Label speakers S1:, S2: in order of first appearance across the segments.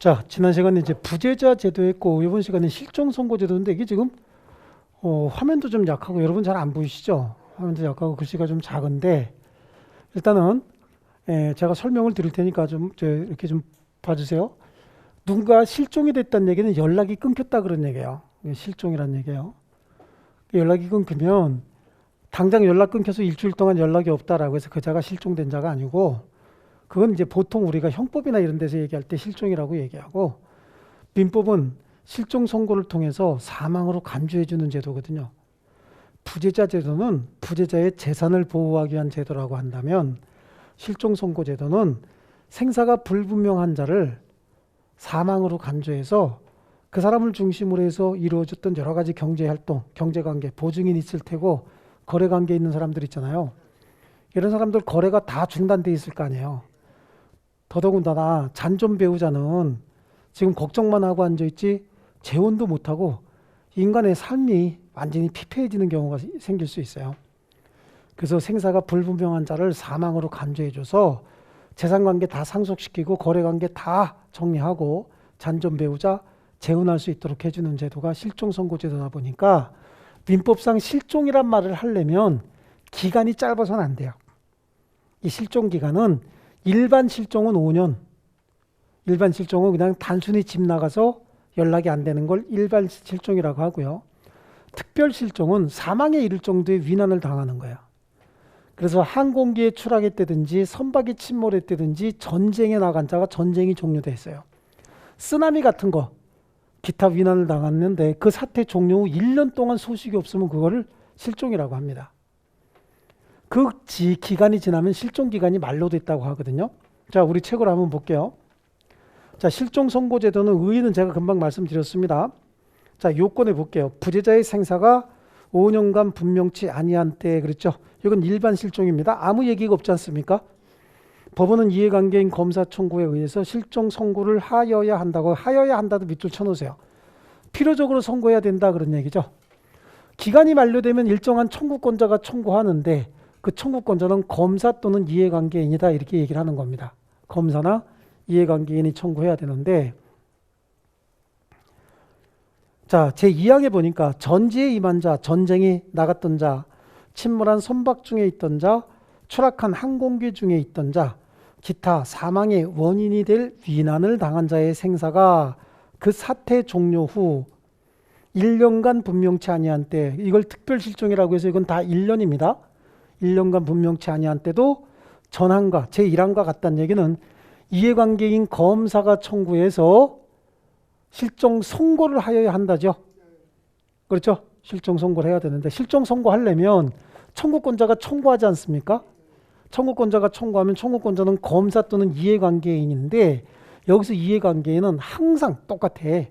S1: 자, 지난 시간에 이제 부재자 제도했고 이번 시간에 실종 선고 제도인데 이게 지금 화면도 좀 약하고 여러분 잘 안 보이시죠? 화면도 약하고 글씨가 좀 작은데 일단은 제가 설명을 드릴 테니까 이렇게 좀 봐주세요. 누군가 실종이 됐다는 얘기는 연락이 끊겼다 그런 얘기예요. 이게 실종이란 얘기예요. 연락이 끊기면 당장 연락 끊겨서 일주일 동안 연락이 없다라고 해서 그 자가 실종된 자가 아니고 그건 이제 보통 우리가 형법이나 이런 데서 얘기할 때 실종이라고 얘기하고 민법은 실종 선고를 통해서 사망으로 간주해 주는 제도거든요. 부재자 제도는 부재자의 재산을 보호하기 위한 제도라고 한다면 실종 선고 제도는 생사가 불분명한 자를 사망으로 간주해서 그 사람을 중심으로 해서 이루어졌던 여러 가지 경제활동, 경제관계, 보증인이 있을 테고 거래관계에 있는 사람들 있잖아요. 이런 사람들 거래가 다 중단돼 있을 거 아니에요. 더더군다나 잔존 배우자는 지금 걱정만 하고 앉아있지 재혼도 못하고 인간의 삶이 완전히 피폐해지는 경우가 생길 수 있어요. 그래서 생사가 불분명한 자를 사망으로 간주해줘서 재산관계 다 상속시키고 거래관계 다 정리하고 잔존 배우자 재혼할 수 있도록 해주는 제도가 실종선고제도다 보니까 민법상 실종이란 말을 하려면 기간이 짧아서는 안 돼요. 이 실종기간은 일반 실종은 5년, 일반 실종은 그냥 단순히 집 나가서 연락이 안 되는 걸 일반 실종이라고 하고요. 특별 실종은 사망에 이를 정도의 위난을 당하는 거예요. 그래서 항공기에 추락했다든지 선박이 침몰했다든지 전쟁에 나간 자가 전쟁이 종료됐어요. 쓰나미 같은 거 기타 위난을 당했는데 그 사태 종료 후 1년 동안 소식이 없으면 그거를 실종이라고 합니다. 그 기간이 지나면 실종 기간이 만료됐다고 하거든요. 자, 우리 책을 한번 볼게요. 자, 실종 선고 제도는 의의는 제가 금방 말씀드렸습니다. 자, 요건에 볼게요. 부재자의 생사가 5년간 분명치 아니한 때 그랬죠. 이건 일반 실종입니다. 아무 얘기가 없지 않습니까? 법원은 이해관계인 검사 청구에 의해서 실종 선고를 하여야 한다고 하여야 한다도 밑줄 쳐놓으세요. 필요적으로 선고해야 된다 그런 얘기죠. 기간이 만료되면 일정한 청구권자가 청구하는데 그 청구권자는 검사 또는 이해관계인이다 이렇게 얘기를 하는 겁니다. 검사나 이해관계인이 청구해야 되는데 자, 제2항에 보니까 전지에 임한 자, 전쟁이 나갔던 자, 침몰한 선박 중에 있던 자, 추락한 항공기 중에 있던 자, 기타 사망의 원인이 될 위난을 당한 자의 생사가 그 사태 종료 후 1년간 분명치 아니한 때, 이걸 특별실종이라고 해서 이건 다 1년입니다. 1년간 분명치 아니한 때도 전항과 제1항과 같다는 얘기는 이해관계인 검사가 청구해서 실종 선고를 하여야 한다죠. 그렇죠? 실종 선고를 해야 되는데 실종 선고하려면 청구권자가 청구하지 않습니까? 청구권자가 청구하면 청구권자는 검사 또는 이해관계인인데 여기서 이해관계인은 항상 똑같아.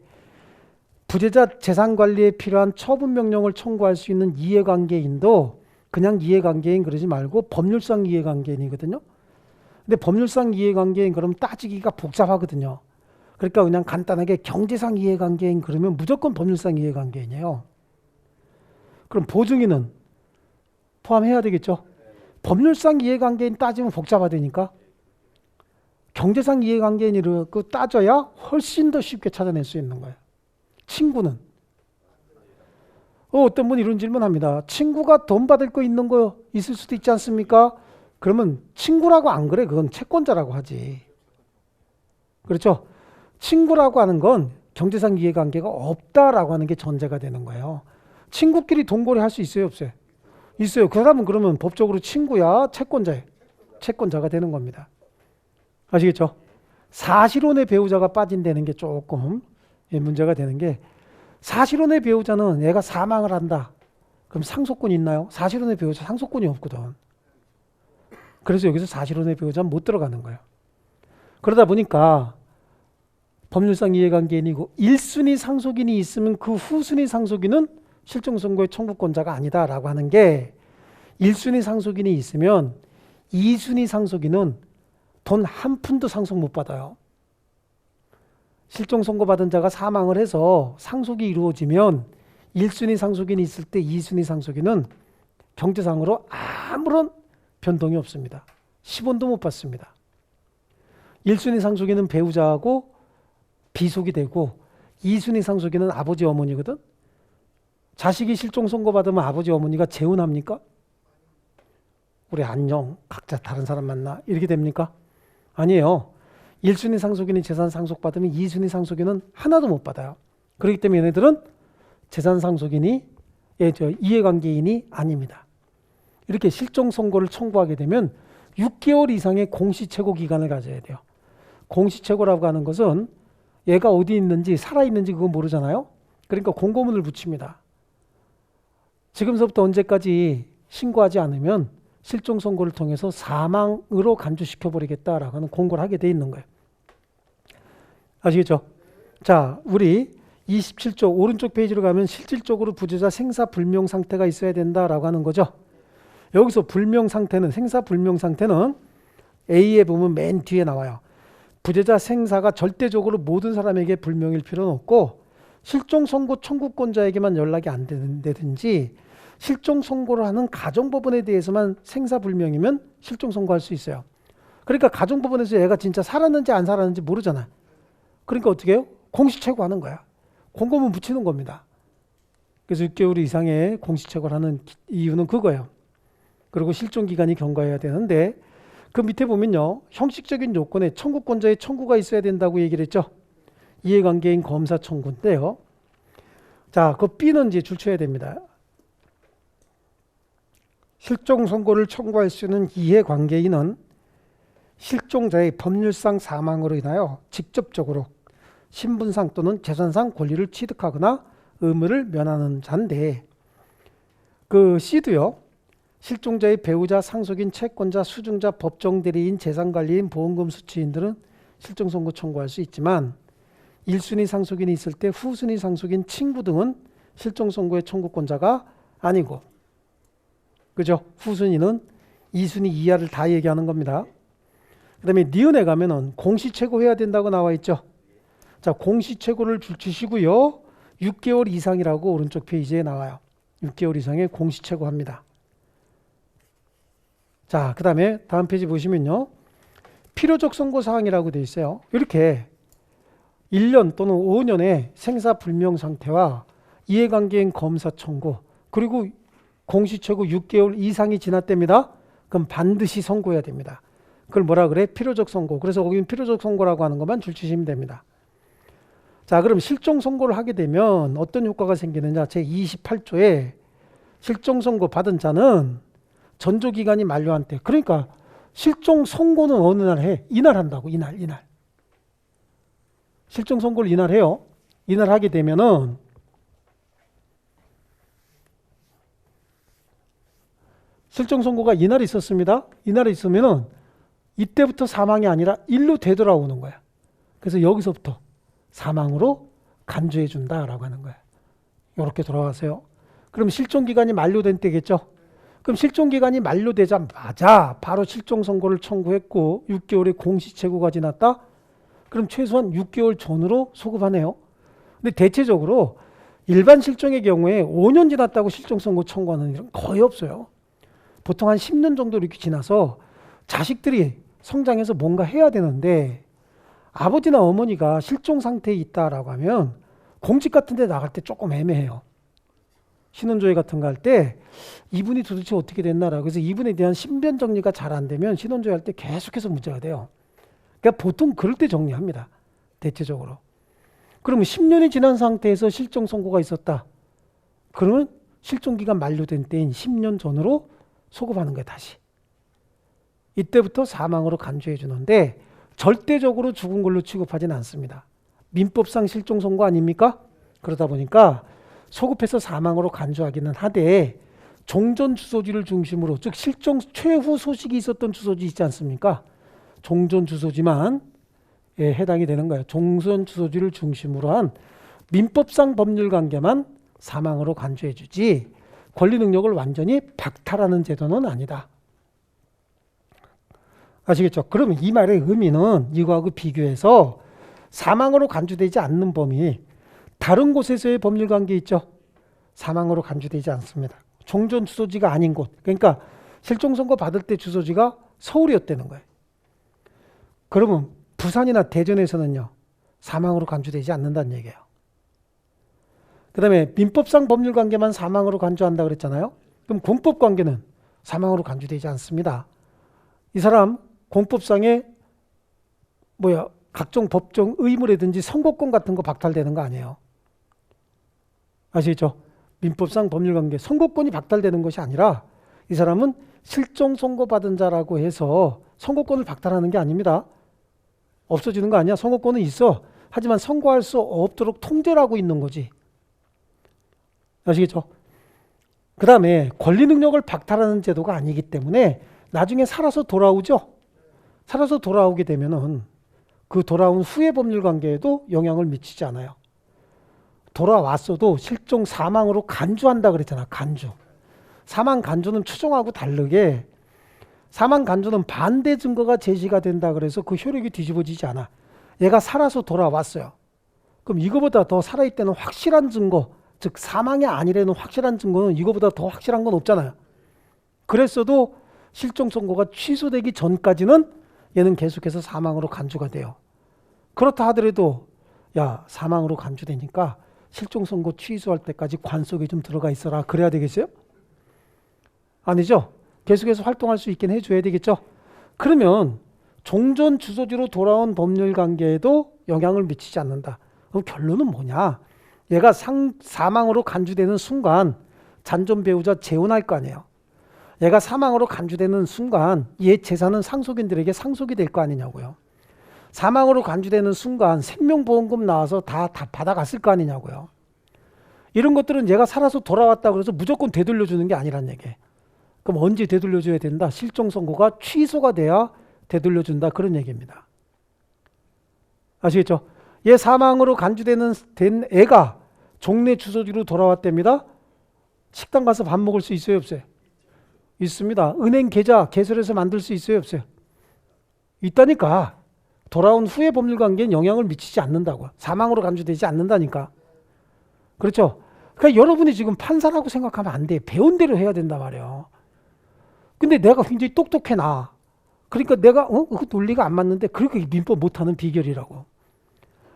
S1: 부재자 재산관리에 필요한 처분명령을 청구할 수 있는 이해관계인도 그냥 이해관계인 그러지 말고 법률상 이해관계인이거든요. 근데 법률상 이해관계인 그러면 따지기가 복잡하거든요. 그러니까 그냥 간단하게 경제상 이해관계인 그러면 무조건 법률상 이해관계인이에요. 그럼 보증인은 포함해야 되겠죠. 법률상 이해관계인 따지면 복잡하다니까. 경제상 이해관계인을 따져야 훨씬 더 쉽게 찾아낼 수 있는 거예요. 친구는 어떤 분이 이런 질문합니다. 친구가 돈 받을 거 있는 거 있을 수도 있지 않습니까? 그러면 친구라고 안 그래. 그건 채권자라고 하지. 그렇죠? 친구라고 하는 건 경제상 이해관계가 없다라고 하는 게 전제가 되는 거예요. 친구끼리 돈거래 할 수 있어요, 없어요? 있어요. 그 사람은 그러면 법적으로 친구야, 채권자예요. 채권자가 되는 겁니다. 아시겠죠? 사실혼의 배우자가 빠진다는 게 조금 문제가 되는 게 사실혼의 배우자는 얘가 사망을 한다. 그럼 상속권이 있나요? 사실혼의 배우자 상속권이 없거든. 그래서 여기서 사실혼의 배우자는 못 들어가는 거예요. 그러다 보니까 법률상 이해관계인이고 1순위 상속인이 있으면 그 후순위 상속인은 실종선고의 청구권자가 아니다라고 하는 게 1순위 상속인이 있으면 2순위 상속인은 돈 한 푼도 상속 못 받아요. 실종선고 받은 자가 사망을 해서 상속이 이루어지면 1순위 상속인이 있을 때 2순위 상속인은 경제상으로 아무런 변동이 없습니다. 10원도 못 받습니다. 1순위 상속인은 배우자하고 기속이 되고 2순위 상속인은 아버지 어머니거든. 자식이 실종 선고 받으면 아버지 어머니가 재혼합니까? 우리 안녕 각자 다른 사람 만나 이렇게 됩니까? 아니에요. 1순위 상속인이 재산 상속받으면 2순위 상속인은 하나도 못 받아요. 그렇기 때문에 얘네들은 재산 상속인이 이해관계인이 아닙니다. 이렇게 실종 선고를 청구하게 되면 6개월 이상의 공시채고 기간을 가져야 돼요. 공시채고라고 하는 것은 얘가 어디 있는지 살아있는지 그건 모르잖아요. 그러니까 공고문을 붙입니다. 지금서부터 언제까지 신고하지 않으면 실종 선고를 통해서 사망으로 간주시켜버리겠다라고 하는 공고를 하게 돼 있는 거예요. 아시겠죠? 자, 우리 27조 오른쪽 페이지로 가면 실질적으로 부재자 생사불명 상태가 있어야 된다라고 하는 거죠. 여기서 불명 상태는 생사불명 상태는 A에 보면 맨 뒤에 나와요. 부재자 생사가 절대적으로 모든 사람에게 불명일 필요는 없고 실종 선고 청구권자에게만 연락이 안 된다든지 실종 선고를 하는 가정법원에 대해서만 생사불명이면 실종 선고할 수 있어요. 그러니까 가정법원에서 얘가 진짜 살았는지 안 살았는지 모르잖아. 그러니까 어떻게 해요? 공시채고하는 거야. 공고문 붙이는 겁니다. 그래서 6개월 이상의 공시채고를 하는 이유는 그거예요. 그리고 실종기간이 경과해야 되는데 그 밑에 보면요. 형식적인 요건에 청구권자의 청구가 있어야 된다고 얘기를 했죠. 이해관계인 검사 청구인데요. 자, 그 B는 이제 줄쳐야 됩니다. 실종 선고를 청구할 수 있는 이해관계인은 실종자의 법률상 사망으로 인하여 직접적으로 신분상 또는 재산상 권리를 취득하거나 의무를 면하는 자인데 그 C도요. 실종자의 배우자, 상속인, 채권자, 수증자, 법정 대리인, 재산관리인, 보험금 수취인들은 실종 선고 청구할 수 있지만 1순위 상속인이 있을 때 후순위 상속인, 친구 등은 실종 선고의 청구권자가 아니고 그죠? 후순위는 2순위 이하를 다 얘기하는 겁니다. 그 다음에 니은에 가면은 공시채고 해야 된다고 나와 있죠. 자, 공시채고를 줄치시고요. 6개월 이상이라고 오른쪽 페이지에 나와요. 6개월 이상의 공시채고 합니다. 자, 그 다음에 다음 페이지 보시면요. 필요적 선고사항이라고 되어 있어요. 이렇게 1년 또는 5년의 생사불명 상태와 이해관계인 검사 청구 그리고 공시채고 6개월 이상이 지났답니다. 그럼 반드시 선고해야 됩니다. 그걸 뭐라 그래? 필요적 선고. 그래서 거기는 필요적 선고라고 하는 것만 줄치시면 됩니다. 자, 그럼 실종 선고를 하게 되면 어떤 효과가 생기느냐? 제28조에 실종 선고 받은 자는 전조기간이 만료한 때 그러니까 실종 선고는 어느 날 해? 이날 한다고. 이날. 실종 선고를 이날 해요. 이날 하게 되면은 실종 선고가 이날 있었습니다. 이날에 있으면은 이때부터 사망이 아니라 일로 되돌아오는 거야. 그래서 여기서부터 사망으로 간주해 준다라고 하는 거야. 이렇게 돌아가세요. 그럼 실종 기간이 만료된 때겠죠. 그럼 실종 기간이 만료되자마자 바로 실종 선고를 청구했고 6개월의 공시채고가 지났다. 그럼 최소한 6개월 전으로 소급하네요. 근데 대체적으로 일반 실종의 경우에 5년 지났다고 실종 선고 청구하는 일은 거의 없어요. 보통 한 10년 정도 이렇게 지나서 자식들이 성장해서 뭔가 해야 되는데 아버지나 어머니가 실종 상태에 있다라고 하면 공직 같은 데 나갈 때 조금 애매해요. 신원조회 같은 거 할 때 이분이 도대체 어떻게 됐나라고 해서 이분에 대한 신변 정리가 잘 안 되면 신원조회 할 때 계속해서 문제가 돼요. 그러니까 보통 그럴 때 정리합니다. 대체적으로. 그러면 10년이 지난 상태에서 실종 선고가 있었다. 그러면 실종기간 만료된 때인 10년 전으로 소급하는 거예요. 다시. 이때부터 사망으로 간주해 주는데 절대적으로 죽은 걸로 취급하지는 않습니다. 민법상 실종 선고 아닙니까? 그러다 보니까 소급해서 사망으로 간주하기는 하되 종전 주소지를 중심으로 즉 실종 최후 소식이 있었던 주소지 있지 않습니까? 종전 주소지만 해당이 되는 거예요. 종전 주소지를 중심으로 한 민법상 법률 관계만 사망으로 간주해 주지 권리 능력을 완전히 박탈하는 제도는 아니다. 아시겠죠? 그러면 이 말의 의미는 이거하고 비교해서 사망으로 간주되지 않는 범위 다른 곳에서의 법률 관계 있죠? 사망으로 간주되지 않습니다. 종전 주소지가 아닌 곳. 그러니까 실종 선고 받을 때 주소지가 서울이었다는 거예요. 그러면 부산이나 대전에서는요. 사망으로 간주되지 않는다는 얘기예요. 그 다음에 민법상 법률관계만 사망으로 간주한다 그랬잖아요. 그럼 공법관계는 사망으로 간주되지 않습니다. 이 사람 공법상의 각종 법정 의무라든지 선고권 같은 거 박탈되는 거 아니에요. 아시겠죠? 민법상 법률관계 선고권이 박탈되는 것이 아니라 이 사람은 실종 선고받은 자라고 해서 선고권을 박탈하는 게 아닙니다. 없어지는 거 아니야. 선고권은 있어. 하지만 선고할 수 없도록 통제를 하고 있는 거지. 아시겠죠? 그 다음에 권리 능력을 박탈하는 제도가 아니기 때문에 나중에 살아서 돌아오죠. 살아서 돌아오게 되면은 그 돌아온 후의 법률관계에도 영향을 미치지 않아요. 돌아왔어도 실종 사망으로 간주한다 그랬잖아. 간주. 사망 간주는 추정하고 다르게 사망 간주는 반대 증거가 제시가 된다 그래서 그 효력이 뒤집어지지 않아. 얘가 살아서 돌아왔어요. 그럼 이거보다 더 살아있다는 확실한 증거, 즉 사망이 아니라는 확실한 증거는 이거보다 더 확실한 건 없잖아요. 그랬어도 실종 선고가 취소되기 전까지는 얘는 계속해서 사망으로 간주가 돼요. 그렇다 하더라도 야, 사망으로 간주되니까 실종 선고 취소할 때까지 관 속에 좀 들어가 있어라. 그래야 되겠어요? 아니죠. 계속해서 활동할 수 있게 해줘야 되겠죠. 그러면 종전 주소지로 돌아온 법률관계에도 영향을 미치지 않는다. 그럼 결론은 뭐냐? 얘가 사망으로 간주되는 순간 잔존 배우자 재혼할 거 아니에요. 얘가 사망으로 간주되는 순간 얘 재산은 상속인들에게 상속이 될 거 아니냐고요. 사망으로 간주되는 순간 생명보험금 나와서 다 받아갔을 거 아니냐고요. 이런 것들은 얘가 살아서 돌아왔다 그래서 무조건 되돌려주는 게 아니란 얘기예요. 그럼 언제 되돌려줘야 된다? 실종 선고가 취소가 돼야 되돌려준다. 그런 얘기입니다. 아시겠죠? 얘 사망으로 간주된 애가 종래 주소지로 돌아왔답니다. 식당 가서 밥 먹을 수 있어요? 없어요? 있습니다. 은행 계좌 개설해서 만들 수 있어요? 없어요? 있다니까. 돌아온 후의 법률관계엔 영향을 미치지 않는다고. 사망으로 간주되지 않는다니까. 그렇죠? 그러니까 여러분이 지금 판사라고 생각하면 안 돼. 배운 대로 해야 된단 말이에요. 근데 내가 굉장히 똑똑해 나. 그러니까 내가 그 논리가 안 맞는데 그렇게 민법 못하는 비결이라고.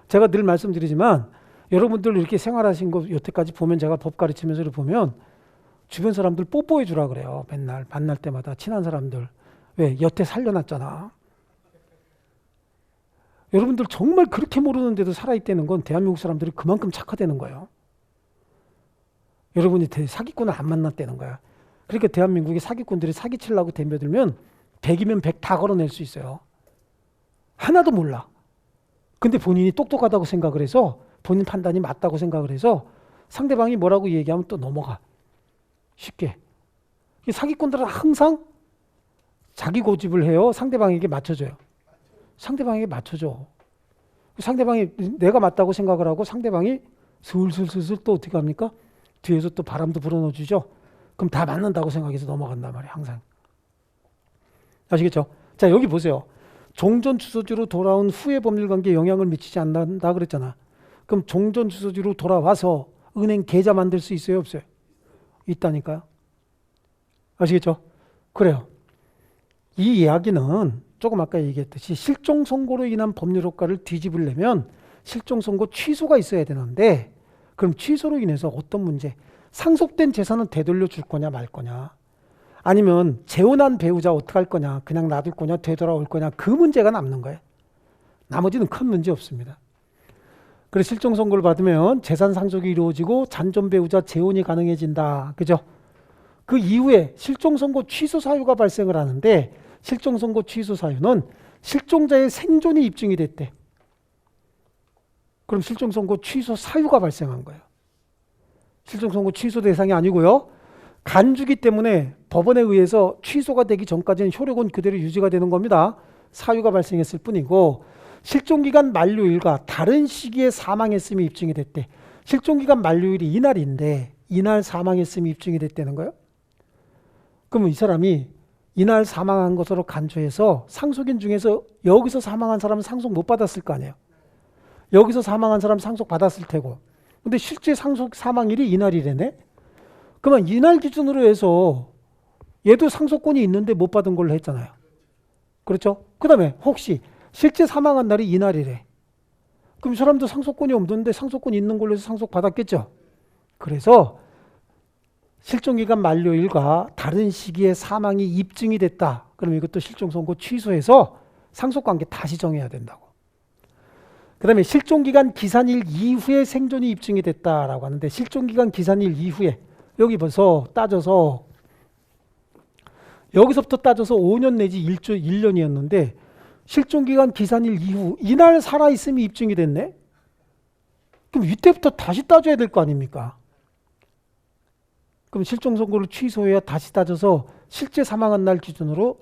S1: 제가 늘 말씀드리지만 여러분들 이렇게 생활하신 거 여태까지 보면 제가 법 가르치면서 보면 주변 사람들 뽀뽀해 주라 그래요. 맨날 만날 때마다 친한 사람들. 왜? 여태 살려놨잖아. 여러분들 정말 그렇게 모르는데도 살아있다는 건 대한민국 사람들이 그만큼 착하다는 거예요. 여러분이 사기꾼을 안 만났다는 거야. 그러니까 대한민국의 사기꾼들이 사기치려고 덤벼들면 100이면 100 다 걸어낼 수 있어요. 하나도 몰라. 근데 본인이 똑똑하다고 생각을 해서 본인 판단이 맞다고 생각을 해서 상대방이 뭐라고 얘기하면 또 넘어가. 쉽게. 사기꾼들은 항상 자기 고집을 해요. 상대방에게 맞춰줘요. 상대방에게 맞춰줘. 상대방이 내가 맞다고 생각을 하고 상대방이 슬슬 또 어떻게 합니까? 뒤에서 또 바람도 불어넣어주죠. 그럼 다 맞는다고 생각해서 넘어간단 말이에요. 항상. 아시겠죠? 자, 여기 보세요. 종전 주소지로 돌아온 후의 법률관계에 영향을 미치지 않는다 그랬잖아. 그럼 종전 주소지로 돌아와서 은행 계좌 만들 수 있어요? 없어요? 있다니까요. 아시겠죠? 그래요. 이 이야기는 조금 아까 얘기했듯이 실종 선고로 인한 법률 효과를 뒤집으려면 실종 선고 취소가 있어야 되는데 그럼 취소로 인해서 어떤 문제? 상속된 재산은 되돌려 줄 거냐 말 거냐? 아니면 재혼한 배우자 어떡할 거냐? 그냥 놔둘 거냐? 되돌아올 거냐? 그 문제가 남는 거예요. 나머지는 큰 문제 없습니다. 그래서 실종 선고를 받으면 재산 상속이 이루어지고 잔존 배우자 재혼이 가능해진다. 그죠? 그 이후에 실종 선고 취소 사유가 발생을 하는데 실종 선고 취소 사유는 실종자의 생존이 입증이 됐대. 그럼 실종 선고 취소 사유가 발생한 거예요. 실종 선고 취소 대상이 아니고요. 간주기 때문에 법원에 의해서 취소가 되기 전까지는 효력은 그대로 유지가 되는 겁니다. 사유가 발생했을 뿐이고 실종기간 만료일과 다른 시기에 사망했음이 입증이 됐대. 실종기간 만료일이 이날인데 이날 사망했음이 입증이 됐다는 거예요. 그러면 이 사람이 이날 사망한 것으로 간주해서 상속인 중에서 여기서 사망한 사람은 상속 못 받았을 거 아니에요. 여기서 사망한 사람 상속 받았을 테고. 근데 실제 상속 사망일이 이날이래네. 그러면 이날 기준으로 해서 얘도 상속권이 있는데 못 받은 걸로 했잖아요. 그렇죠? 그 다음에 혹시 실제 사망한 날이 이날이래. 그럼 이 사람도 상속권이 없는데 상속권이 있는 걸로 해서 상속받았겠죠. 그래서 실종기간 만료일과 다른 시기에 사망이 입증이 됐다. 그럼 이것도 실종선고 취소해서 상속관계 다시 정해야 된다고. 그 다음에 실종기간 기산일 이후에 생존이 입증이 됐다라고 하는데, 실종기간 기산일 이후에 여기 벌써 따져서 여기서부터 따져서 5년 내지 1년이었는데 실종기간 기산일 이후 이날 살아있음이 입증이 됐네. 그럼 이때부터 다시 따져야 될 거 아닙니까? 그럼 실종선고를 취소해야 다시 따져서 실제 사망한 날 기준으로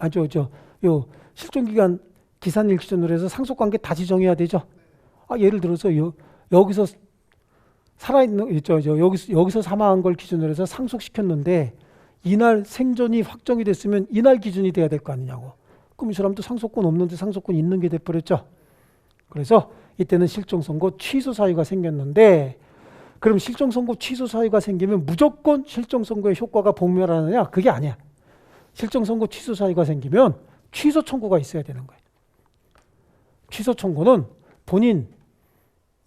S1: 요 실종기간 기산일 기준으로 해서 상속관계 다시 정해야 되죠. 예를 들어서 여기서 살아있는 여기서 사망한 걸 기준으로 해서 상속시켰는데 이날 생존이 확정이 됐으면 이날 기준이 돼야 될 거 아니냐고. 그럼 이 사람도 상속권 없는데 상속권 있는 게 돼버렸죠. 그래서 이때는 실종선고 취소 사유가 생겼는데, 그럼 실종선고 취소 사유가 생기면 무조건 실종선고의 효과가 복멸하느냐? 그게 아니야. 실종선고 취소 사유가 생기면 취소 청구가 있어야 되는 거예요. 취소 청구는 본인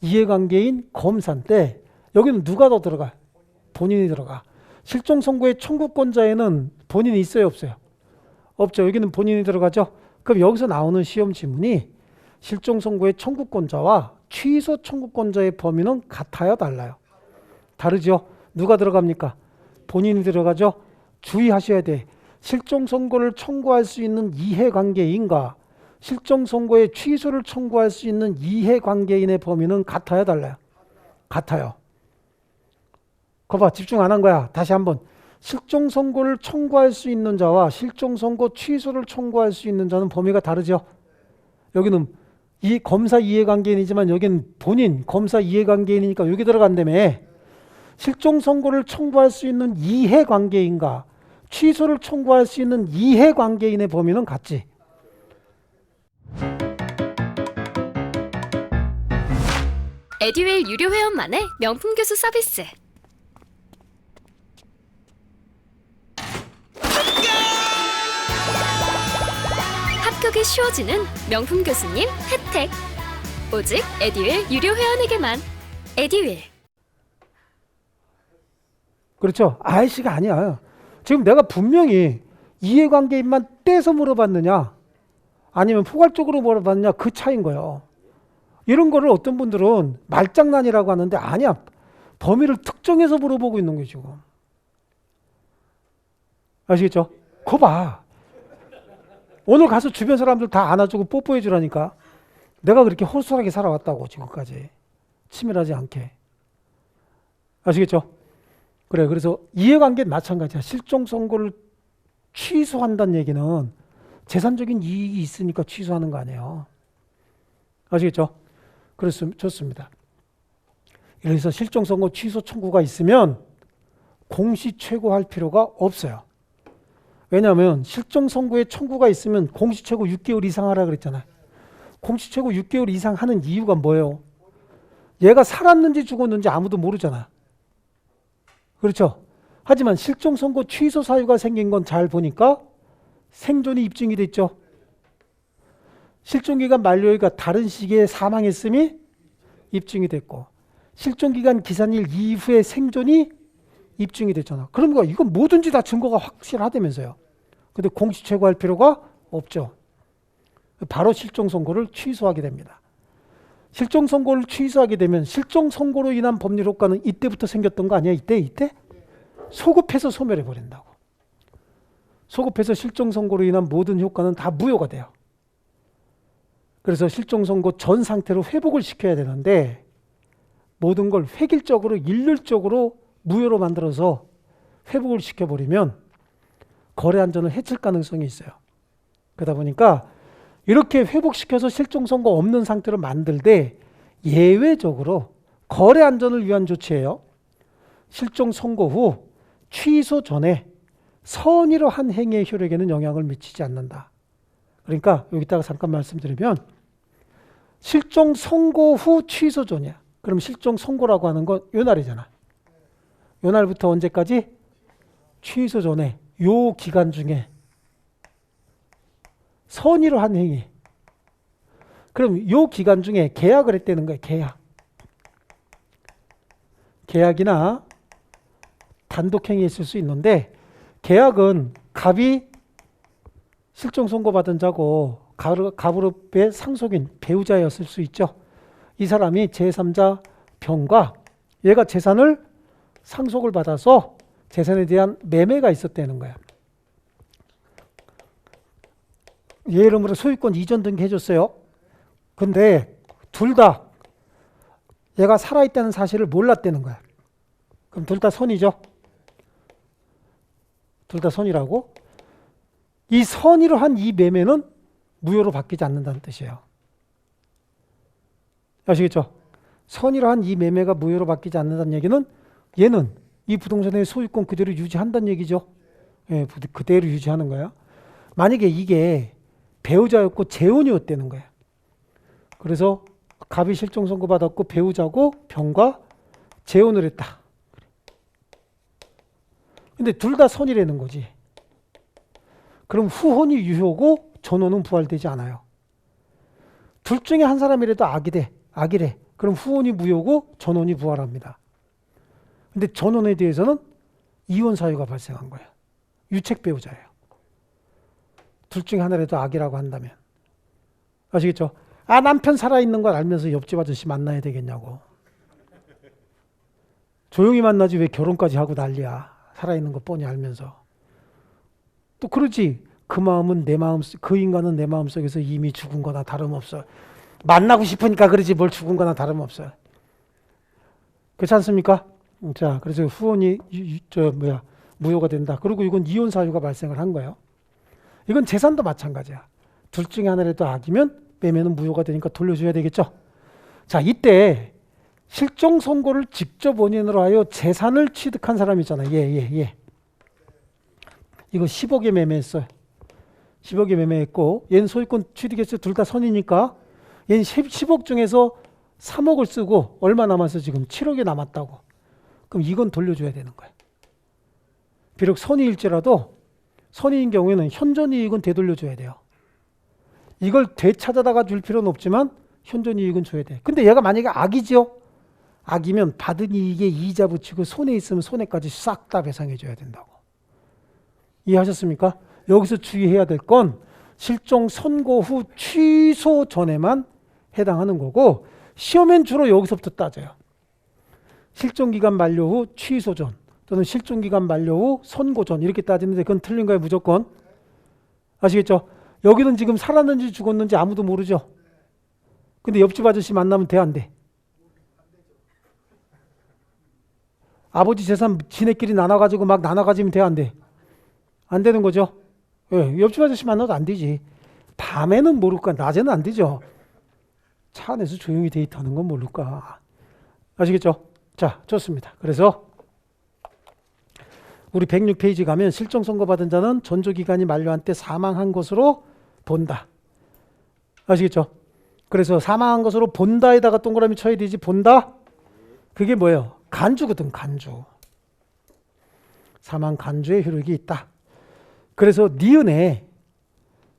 S1: 이해관계인 검사인데 여기는 누가 더 들어가? 본인이 들어가. 실종선고의 청구권자에는 본인이 있어요, 없어요? 없죠. 여기는 본인이 들어가죠. 그럼 여기서 나오는 시험 지문이 실종선고의 청구권자와 취소 청구권자의 범위는 같아요, 달라요? 다르죠. 누가 들어갑니까? 본인이 들어가죠. 주의하셔야 돼. 실종선고를 청구할 수 있는 이해관계인과 실종선고의 취소를 청구할 수 있는 이해관계인의 범위는 같아요, 달라요? 같아요. 거봐, 집중 안 한 거야. 다시 한번. 실종선고를 청구할 수 있는 자와 실종선고 취소를 청구할 수 있는 자는 범위가 다르죠. 여기는 이 검사 이해관계인이지만 여기는 본인 검사 이해관계인이니까 여기 들어간다며. 실종선고를 청구할 수 있는 이해관계인과 취소를 청구할 수 있는 이해관계인의 범위는 같지.
S2: 에듀윌 유료 회원만의 명품 교수 서비스. 합격이 쉬워지는 명품 교수님 혜택. 오직 에듀윌 유료 회원에게만. 에듀윌.
S1: 그렇죠. 아이씨가 아니야. 지금 내가 분명히 이해관계인만 떼서 물어봤느냐 아니면 포괄적으로 물어봤느냐 그 차이인 거예요. 이런 거를 어떤 분들은 말장난이라고 하는데 아니야. 범위를 특정해서 물어보고 있는 거예요, 지금. 아시겠죠? 거 봐. 오늘 가서 주변 사람들 다 안아주고 뽀뽀해 주라니까. 내가 그렇게 허술하게 살아왔다고, 지금까지. 치밀하지 않게. 아시겠죠? 그래, 그래서 이해관계는 마찬가지야. 실종선고를 취소한다는 얘기는 재산적인 이익이 있으니까 취소하는 거 아니에요. 아시겠죠? 좋습니다. 그래서 실종선고 취소 청구가 있으면 공시최고할 필요가 없어요. 왜냐하면 실종선고에 청구가 있으면 공시최고 6개월 이상 하라 그랬잖아요. 공시최고 6개월 이상 하는 이유가 뭐예요? 얘가 살았는지 죽었는지 아무도 모르잖아. 그렇죠? 하지만 실종선고 취소 사유가 생긴 건 잘 보니까 생존이 입증이 됐죠. 실종기간 만료일과 다른 시기에 사망했음이 입증이 됐고 실종기간 기산일 이후에 생존이 입증이 됐잖아. 그러니까 이건 뭐든지 다 증거가 확실하다면서요. 근데 공시최고할 필요가 없죠. 바로 실종선고를 취소하게 됩니다. 실종선고를 취소하게 되면 실종선고로 인한 법률 효과는 이때부터 생겼던 거 아니야? 이때? 소급해서 소멸해버린다고. 소급해서 실종선고로 인한 모든 효과는 다 무효가 돼요. 그래서 실종선고 전 상태로 회복을 시켜야 되는데 모든 걸 획일적으로 일률적으로 무효로 만들어서 회복을 시켜버리면 거래 안전을 해칠 가능성이 있어요. 그러다 보니까 이렇게 회복시켜서 실종선고 없는 상태로 만들 때 예외적으로 거래 안전을 위한 조치예요. 실종선고 후 취소 전에 선의로 한 행위의 효력에는 영향을 미치지 않는다. 그러니까 여기다가 잠깐 말씀드리면 실종선고 후 취소 전이야. 그럼 실종선고라고 하는 건 요 날이잖아. 요 날부터 언제까지? 취소 전에 요 기간 중에 선의로 한 행위. 그럼 요 기간 중에 계약을 했다는 거예요. 계약이나 단독행위 있을 수 있는데, 계약은 갑이 실종 선고받은 자고 갑으로의 상속인 배우자였을 수 있죠. 이 사람이 제3자 병과 얘가 재산을 상속을 받아서 재산에 대한 매매가 있었다는 거야. 얘 이름으로 소유권 이전 등기 해줬어요. 근데 둘 다 얘가 살아있다는 사실을 몰랐다는 거야. 그럼 둘 다 선이죠. 둘 다 선이라고. 이 선의로 한 이 매매는 무효로 바뀌지 않는다는 뜻이에요. 아시겠죠? 선의로 한 이 매매가 무효로 바뀌지 않는다는 얘기는 얘는 이 부동산의 소유권 그대로 유지한다는 얘기죠. 예, 그대로 유지하는 거야. 만약에 이게 배우자였고 재혼이었다는 거야. 그래서 갑이 실종 선고받았고 배우자고 병과 재혼을 했다. 근데 둘 다 선이라는 거지. 그럼 후혼이 유효고 전혼은 부활되지 않아요. 둘 중에 한 사람이라도 악이래. 그럼 후혼이 무효고 전혼이 부활합니다. 근데 전혼에 대해서는 이혼 사유가 발생한 거예요. 유책 배우자예요. 둘 중에 하나라도 악이라고 한다면. 아시겠죠? 남편 살아있는 걸 알면서 옆집 아저씨 만나야 되겠냐고. 조용히 만나지 왜 결혼까지 하고 난리야. 살아있는 거 뻔히 알면서. 또 그러지. 그 인간은 내 마음 속에서 이미 죽은 거나 다름없어. 만나고 싶으니까 그러지 뭘 죽은 거나 다름없어. 그렇지 않습니까? 자, 그래서 후원이 무효가 된다. 그리고 이건 이혼 사유가 발생을 한 거예요. 이건 재산도 마찬가지야. 둘 중에 하나라도 악이면 매매는 무효가 되니까 돌려줘야 되겠죠. 자, 이때 실종 선고를 직접 원인으로 하여 재산을 취득한 사람 있잖아요. 예. 이거 10억에 매매했어요. 10억에 매매했고 얘는 소유권 취득했어요. 둘 다 선이니까 얘는 10억 중에서 3억을 쓰고 얼마 남았어? 지금 7억이 남았다고. 그럼 이건 돌려줘야 되는 거예요. 비록 선이일지라도 선이인 경우에는 현존이익은 되돌려줘야 돼요. 이걸 되찾아다가 줄 필요는 없지만 현존이익은 줘야 돼. 근데 얘가 만약에 악이죠? 악이면 받은 이익에 이자 붙이고 손해 있으면 손해까지 싹 다 배상해 줘야 된다고. 이해하셨습니까? 여기서 주의해야 될 건 실종 선고 후 취소 전에만 해당하는 거고 시험엔 주로 여기서부터 따져요. 실종기간 만료 후 취소 전 또는 실종기간 만료 후 선고 전 이렇게 따지는데 그건 틀린 거예요. 무조건. 아시겠죠? 여기는 지금 살았는지 죽었는지 아무도 모르죠. 근데 옆집 아저씨 만나면 돼, 안 돼? 아버지 재산 지네끼리 나눠가지고 막 나눠가지면 돼, 안 돼? 안 되는 거죠. 예, 옆집 아저씨 만나도 안 되지. 밤에는 모를까, 낮에는 안 되죠. 차 안에서 조용히 데이트하는 건 모를까. 아시겠죠? 자, 좋습니다. 그래서 우리 106페이지 가면 실종 선고받은 자는 전조기간이 만료한 때 사망한 것으로 본다. 아시겠죠? 그래서 사망한 것으로 본다에다가 동그라미 쳐야 되지. 본다? 그게 뭐예요? 간주거든, 간주. 사망 간주의 효력이 있다. 그래서 니은에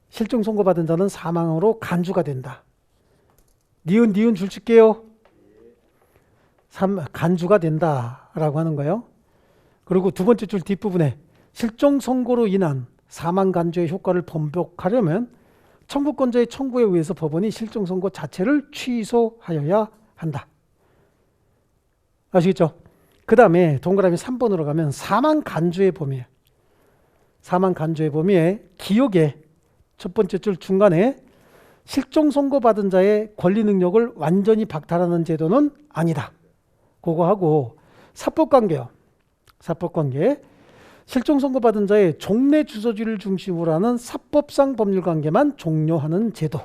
S1: 실종 선고받은 자는 사망으로 간주가 된다. 니은 줄 칠게요. 간주가 된다라고 하는 거예요. 그리고 두 번째 줄 뒷부분에 실종 선고로 인한 사망 간주의 효과를 번복하려면 청구권자의 청구에 의해서 법원이 실종 선고 자체를 취소하여야 한다. 아시겠죠? 그 다음에 동그라미 3번으로 가면 사망 간주의 범위에 사망 간주의 범위에 기억에 첫 번째 줄 중간에 실종 선고받은 자의 권리 능력을 완전히 박탈하는 제도는 아니다. 그거 하고 사법관계요. 사법관계 실종 선고받은 자의 종래 주소지를 중심으로 하는 사법상 법률관계만 종료하는 제도.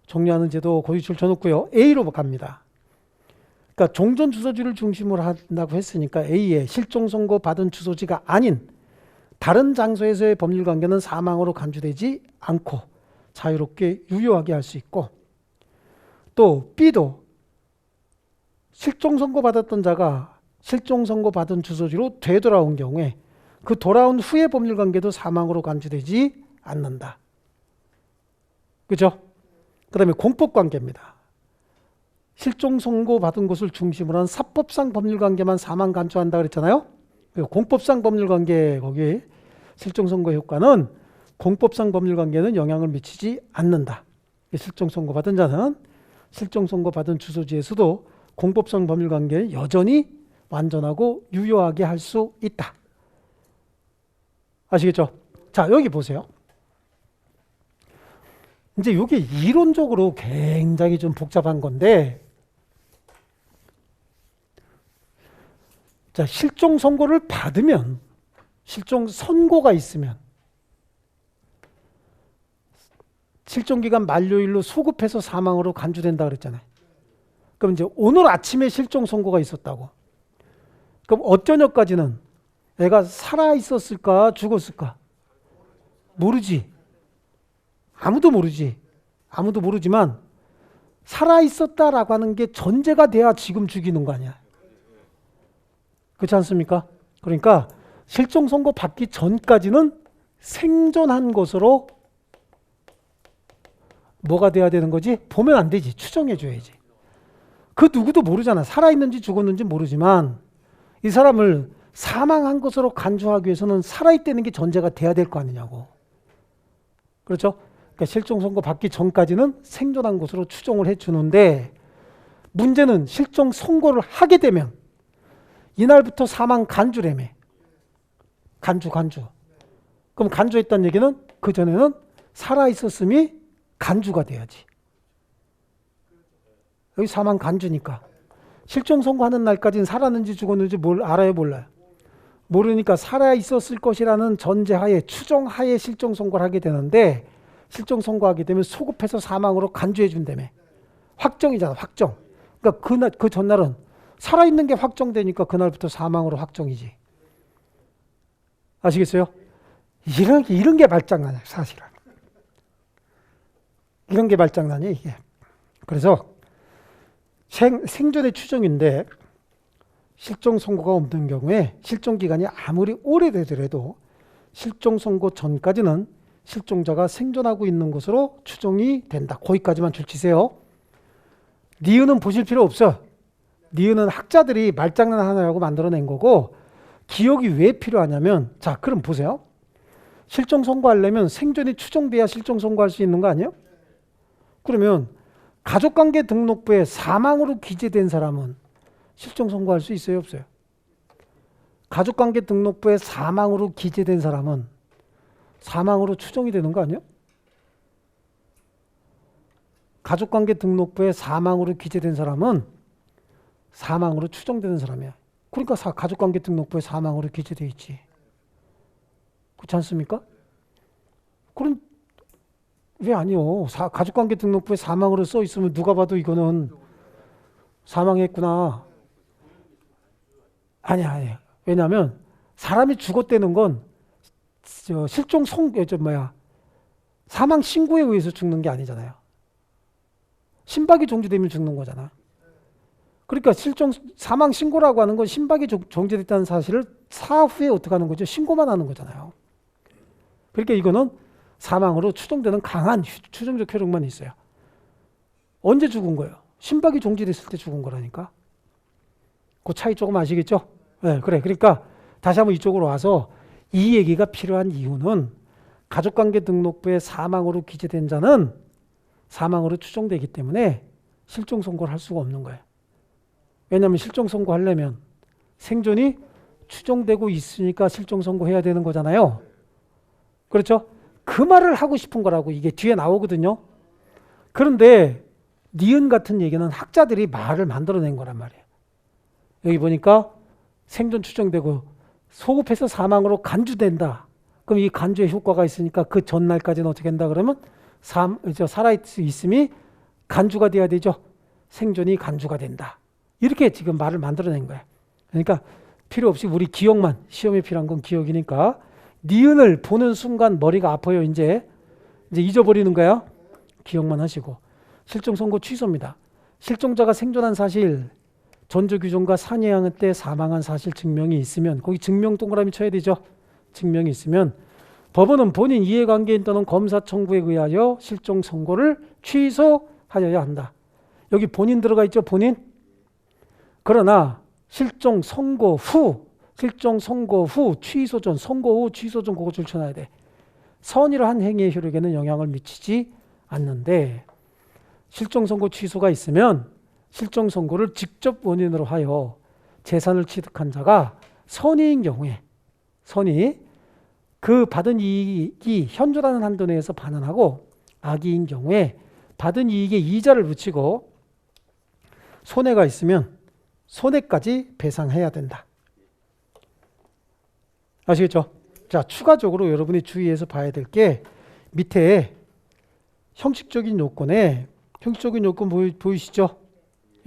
S1: 종료하는 제도 고유줄 쳐놓고요. A로 갑니다. 그러니까 종전 주소지를 중심으로 한다고 했으니까 A에 실종 선고 받은 주소지가 아닌 다른 장소에서의 법률관계는 사망으로 간주되지 않고 자유롭게 유효하게 할 수 있고 또 B도 실종 선고 받았던 자가 실종 선고 받은 주소지로 되돌아온 경우에 그 돌아온 후의 법률관계도 사망으로 간주되지 않는다. 그죠? 그 다음에 공법관계입니다. 실종 선고 받은 것을 중심으로 한 사법상 법률관계만 사망 간주한다 그랬잖아요. 공법상 법률관계 거기 실종 선고 효과는 공법상 법률관계는 영향을 미치지 않는다. 실종 선고 받은 자는 실종 선고 받은 주소지에서도 공법상 법률관계 여전히 완전하고 유효하게 할 수 있다. 아시겠죠? 자, 여기 보세요. 이제 이게 이론적으로 굉장히 좀 복잡한 건데, 자, 실종 선고를 받으면, 실종 선고가 있으면, 실종기간 만료일로 소급해서 사망으로 간주된다 그랬잖아요. 그럼 이제 오늘 아침에 실종 선고가 있었다고. 그럼 어쩌냐까지는 애가 살아 있었을까, 죽었을까? 모르지. 아무도 모르지. 아무도 모르지만 살아 있었다라고 하는 게 전제가 돼야 지금 죽이는 거 아니야. 그렇지 않습니까? 그러니까 실종 선고 받기 전까지는 생존한 것으로 뭐가 돼야 되는 거지? 보면 안 되지. 추정해 줘야지. 그 누구도 모르잖아. 살아있는지 죽었는지 모르지만 이 사람을 사망한 것으로 간주하기 위해서는 살아있다는 게 전제가 돼야 될 거 아니냐고. 그렇죠? 그러니까 실종 선고 받기 전까지는 생존한 것으로 추정을 해주는데, 문제는 실종 선고를 하게 되면 이날부터 사망 간주라며. 간주. 그럼 간주했다는 얘기는 그전에는 살아있었음이 간주가 돼야지. 여기 사망 간주니까. 실종 선고하는 날까지는 살았는지 죽었는지 알아요, 몰라요? 모르니까 살아있었을 것이라는 전제하에, 추정하에 실종 선고를 하게 되는데, 실종 선고하게 되면 소급해서 사망으로 간주해 준다며. 확정이잖아, 확정. 그러니까 그 전날은 살아있는 게 확정되니까 그날부터 사망으로 확정이지. 아시겠어요? 이런 게 말장난이야, 사실은. 이런 게 말장난이야, 이게. 그래서 생존의 추정인데, 실종 선고가 없는 경우에 실종 기간이 아무리 오래되더라도 실종 선고 전까지는 실종자가 생존하고 있는 것으로 추정이 된다. 거기까지만 줄치세요. 니은은 보실 필요 없어. 니은은 학자들이 말장난 하나라고 만들어낸 거고, 기억이 왜 필요하냐면, 자, 그럼 보세요. 실종 선고하려면 생존이 추정돼야 실종 선고할 수 있는 거 아니에요? 그러면 가족관계 등록부에 사망으로 기재된 사람은 실종 선고할 수 있어요, 없어요? 가족관계 등록부에 사망으로 기재된 사람은 사망으로 추정이 되는 거 아니에요? 가족관계 등록부에 사망으로 기재된 사람은 사망으로 추정되는 사람이야. 그러니까 가족관계 등록부에 사망으로 기재되어 있지. 그렇지 않습니까? 그럼 왜 아니요? 가족관계 등록부에 사망으로 써 있으면 누가 봐도 이거는 사망했구나. 아니야. 왜냐하면 사람이 죽었다는 건 실종 사망 신고에 의해서 죽는 게 아니잖아요. 심박이 정지되면 죽는 거잖아. 그러니까 사망 신고라고 하는 건 심박이 정지됐다는 사실을 사후에 어떻게 하는 거죠? 신고만 하는 거잖아요. 그러니까 이거는 사망으로 추정되는 강한 추정적 효력만 있어요. 언제 죽은 거예요? 심박이 정지됐을 때 죽은 거라니까. 그 차이 조금 아시겠죠? 네, 그래. 그러니까 다시 한번 이쪽으로 와서 이 얘기가 필요한 이유는 가족관계 등록부에 사망으로 기재된 자는 사망으로 추정되기 때문에 실종 선고를 할 수가 없는 거예요. 왜냐하면 실종 선고하려면 생존이 추정되고 있으니까 실종 선고해야 되는 거잖아요. 그렇죠? 그 말을 하고 싶은 거라고. 이게 뒤에 나오거든요. 그런데 니은 같은 얘기는 학자들이 말을 만들어낸 거란 말이에요. 여기 보니까 생존 추정되고 소급해서 사망으로 간주된다. 그럼 이 간주의 효과가 있으니까 그 전날까지는 어떻게 된다 그러면 살아있음이 간주가 돼야 되죠. 생존이 간주가 된다. 이렇게 지금 말을 만들어낸 거예요. 그러니까 필요 없이 우리 기억만, 시험에 필요한 건 기억이니까 니은을 보는 순간 머리가 아파요. 이제 잊어버리는 거야. 기억만 하시고. 실종 선고 취소입니다. 실종자가 생존한 사실, 전조규정과 산예양 때 사망한 사실 증명이 있으면, 거기 증명 동그라미 쳐야 되죠. 증명이 있으면 법원은 본인 이해관계인 또는 검사 청구에 의하여 실종 선고를 취소하여야 한다. 여기 본인 들어가 있죠, 본인? 그러나 실종 선고 후 취소 전, 선고 후 취소 전 그거 줄쳐놔야 돼. 선의로 한 행위의 효력에는 영향을 미치지 않는데 실종 선고 취소가 있으면 실종 선고를 직접 원인으로 하여 재산을 취득한 자가 선의인 경우에 그 받은 이익이 현저라는 한도 내에서 반환하고 악의인 경우에 받은 이익에 이자를 붙이고 손해가 있으면 손해까지 배상해야 된다. 아시겠죠? 자, 추가적으로 여러분이 주의해서 봐야 될 게 밑에 형식적인 요건 보이시죠?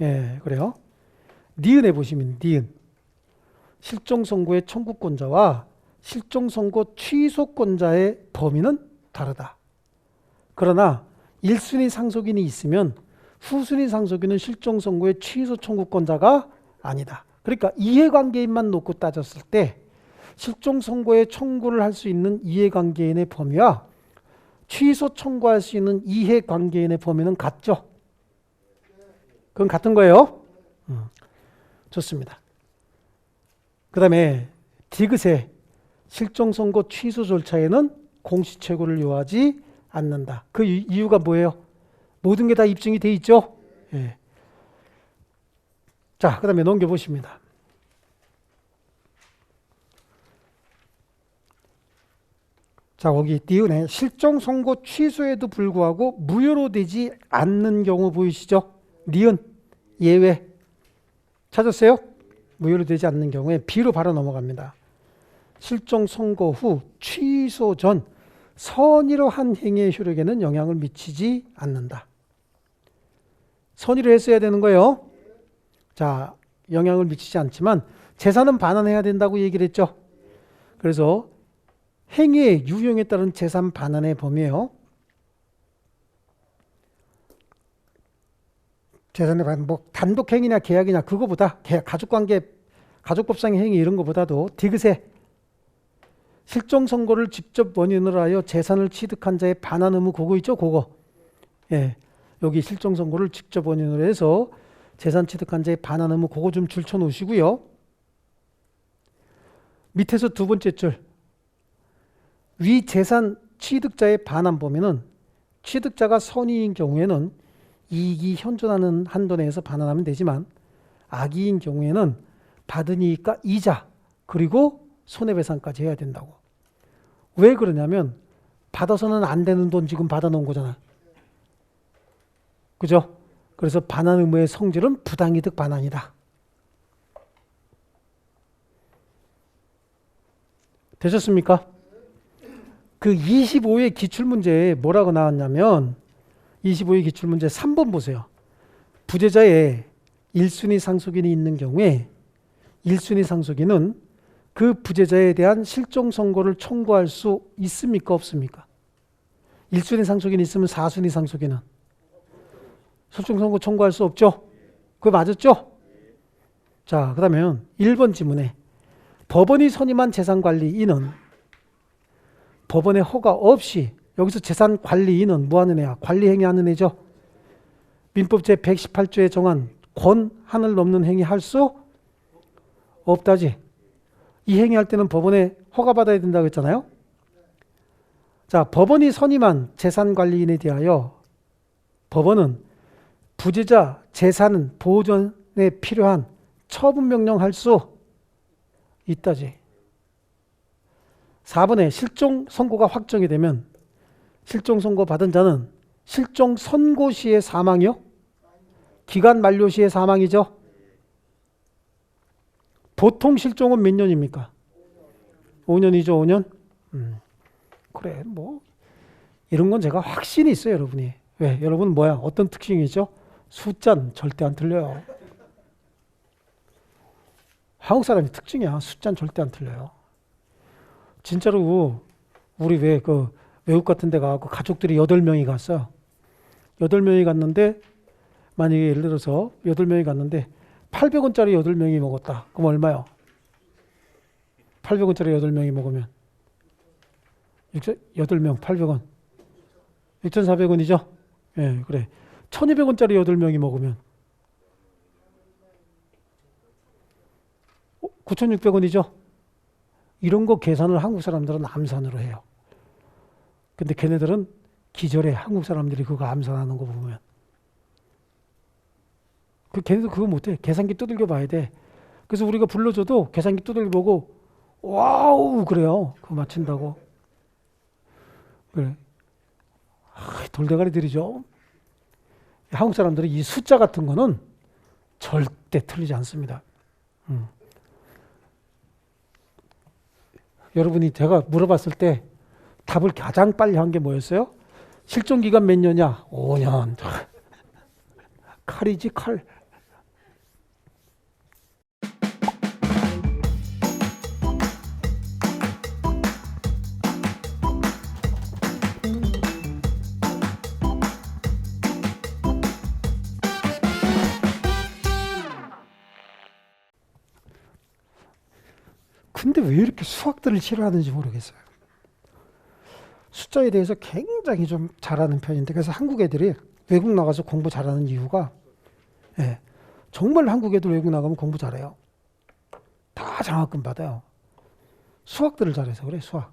S1: 예, 그래요. 니은에 보시면 니은. 실종 선고의 청구권자와 실종 선고 취소권자의 범위는 다르다. 그러나 1순위 상속인이 있으면 후순위 상속인은 실종 선고의 취소 청구권자가 아니다. 그러니까 이해관계인만 놓고 따졌을 때 실종 선고에 청구를 할 수 있는 이해관계인의 범위와 취소 청구할 수 있는 이해관계인의 범위는 같죠? 그건 같은 거예요. 좋습니다. 그 다음에 디귿의 실종 선고 취소 절차에는 공시채고를 요하지 않는다. 그 이유가 뭐예요? 모든 게 다 입증이 돼 있죠? 예. 자, 그 다음에 넘겨보십니다. 자, 거기 띄우네. 실종 선고 취소에도 불구하고 무효로 되지 않는 경우 보이시죠? 니은 예외 찾았어요? 무효로 되지 않는 경우에 B로 바로 넘어갑니다. 실종 선고 후 취소 전 선의로 한 행위의 효력에는 영향을 미치지 않는다. 선의로 했어야 되는 거예요. 자, 영향을 미치지 않지만 재산은 반환해야 된다고 얘기를 했죠. 그래서 행위의 유형에 따른 재산 반환의 범위예요. 재산의 반환, 뭐 단독 행위나 계약이나 그거보다 가족관계, 가족법상의 행위 이런 것보다도 디귿에 실종 선고를 직접 원인으로 하여 재산을 취득한 자의 반환 의무 그거 있죠, 그거. 예, 여기 실종 선고를 직접 원인으로 해서 재산 취득한 자의 반환 의무 그거 좀 줄쳐 놓으시고요. 밑에서 두 번째 줄. 위 재산 취득자의 반환 범위는 취득자가 선의인 경우에는 이익이 현존하는 한도 내에서 반환하면 되지만 악의인 경우에는 받은 이익과 이자 그리고 손해배상까지 해야 된다고. 왜 그러냐면 받아서는 안 되는 돈 지금 받아놓은 거잖아. 그죠? 그래서 반환 의무의 성질은 부당이득 반환이다. 되셨습니까? 그 25의 기출문제에 뭐라고 나왔냐면 25의 기출문제 3번 보세요. 부재자의 1순위 상속인이 있는 경우에 1순위 상속인은 그 부재자에 대한 실종 선고를 청구할 수 있습니까? 없습니까? 1순위 상속인이 있으면 4순위 상속인은 실종 선고 청구할 수 없죠? 그거 맞았죠? 자, 그 다음에 1번 지문에 법원이 선임한 재산관리인은 법원의 허가 없이 여기서 재산관리인은 뭐 하는 애야? 관리행위하는 애죠. 민법 제118조에 정한 권한을 넘는 행위 할 수 없다지. 이 행위할 때는 법원에 허가받아야 된다고 했잖아요. 자, 법원이 선임한 재산관리인에 대하여 법원은 부재자 재산 보존에 필요한 처분명령 할 수 있다지. 4번에 실종 선고가 확정이 되면 실종 선고 받은 자는 실종 선고 시의 사망이요? 기간 만료 시의 사망이죠? 보통 실종은 몇 년입니까? 5년이죠, 5년? 그래, 뭐 이런 건 제가 확신이 있어요, 여러분이. 왜? 여러분 뭐야? 어떤 특징이죠? 숫자는 절대 안 틀려요. 한국 사람이 특징이야. 숫자는 절대 안 틀려요. 진짜로 우리 왜 그 외국 같은 데 가고 가족들이 8명이 갔어요. 8명이 갔는데 만약에 예를 들어서 8명이 갔는데 800원짜리 8명이 먹었다. 그럼 얼마요? 800원짜리 8명이 먹으면 8명 800원. 6,400원이죠? 예, 그래. 1,200원짜리 8명이 먹으면 9,600원이죠? 이런 거 계산을 한국 사람들은 암산으로 해요. 근데 걔네들은 기절해. 한국 사람들이 그거 암산하는 거 보면. 걔네도 그거 못해. 계산기 두들겨 봐야 돼. 그래서 우리가 불러줘도 계산기 두들겨 보고 와우 그래요. 그거 맞춘다고. 그래. 돌대가리들이죠. 한국 사람들은 이 숫자 같은 거는 절대 틀리지 않습니다. 여러분이 제가 물어봤을 때 답을 가장 빨리 한 게 뭐였어요? 실종 기간 몇 년이야? 5년. 칼이지 칼. 근데 왜 이렇게 수학들을 싫어하는지 모르겠어요. 숫자에 대해서 굉장히 좀 잘하는 편인데, 그래서 한국 애들이 외국 나가서 공부 잘하는 이유가, 예, 정말 한국 애들 외국 나가면 공부 잘해요. 다 장학금 받아요. 수학들을 잘해서 그래, 수학.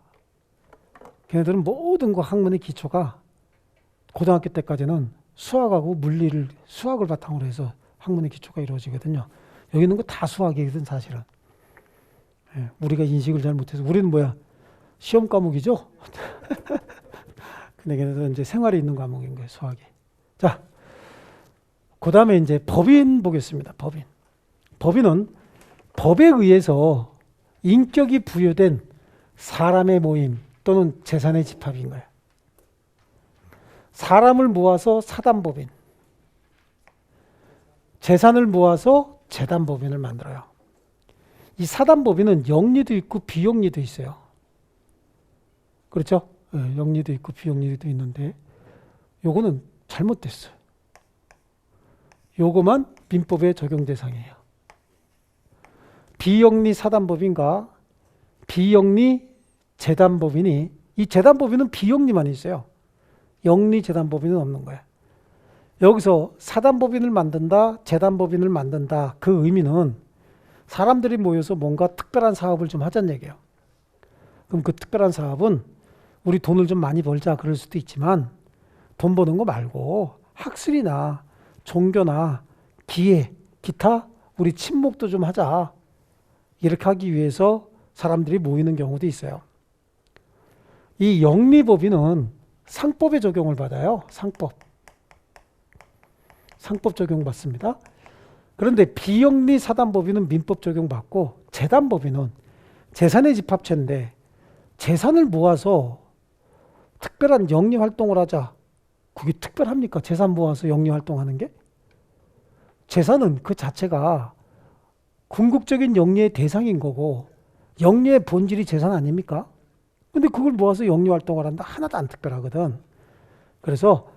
S1: 걔네들은 모든 거 학문의 기초가 고등학교 때까지는 수학하고 물리를, 수학을 바탕으로 해서 학문의 기초가 이루어지거든요. 여기 있는 거 다 수학이거든, 사실은. 예, 우리가 인식을 잘 못해서. 우리는 뭐야? 시험 과목이죠? 근데 걔네들은 이제 생활에 있는 과목인 거예요, 수학이. 자, 그 다음에 이제 법인 보겠습니다, 법인. 법인은 법에 의해서 인격이 부여된 사람의 모임 또는 재산의 집합인 거예요. 사람을 모아서 사단법인, 재산을 모아서 재단법인을 만들어요. 이 사단법인은 영리도 있고 비영리도 있어요. 그렇죠? 네, 영리도 있고 비영리도 있는데 요거는 잘못됐어요. 요거만 민법의 적용 대상이에요. 비영리 사단법인과 비영리 재단법인이, 이 재단법인은 비영리만 있어요. 영리 재단법인은 없는 거예요. 여기서 사단법인을 만든다, 재단법인을 만든다, 그 의미는 사람들이 모여서 뭔가 특별한 사업을 좀 하자는 얘기예요. 그럼 그 특별한 사업은 우리 돈을 좀 많이 벌자 그럴 수도 있지만, 돈 버는 거 말고 학술이나 종교나 기회, 기타 우리 친목도 좀 하자, 이렇게 하기 위해서 사람들이 모이는 경우도 있어요. 이 영리법인은 상법의 적용을 받아요. 상법 적용받습니다. 그런데 비영리 사단법인은 민법 적용받고, 재단법인은 재산의 집합체인데 재산을 모아서 특별한 영리 활동을 하자. 그게 특별합니까? 재산 모아서 영리 활동하는 게? 재산은 그 자체가 궁극적인 영리의 대상인 거고, 영리의 본질이 재산 아닙니까? 근데 그걸 모아서 영리 활동을 한다? 하나도 안 특별하거든. 그래서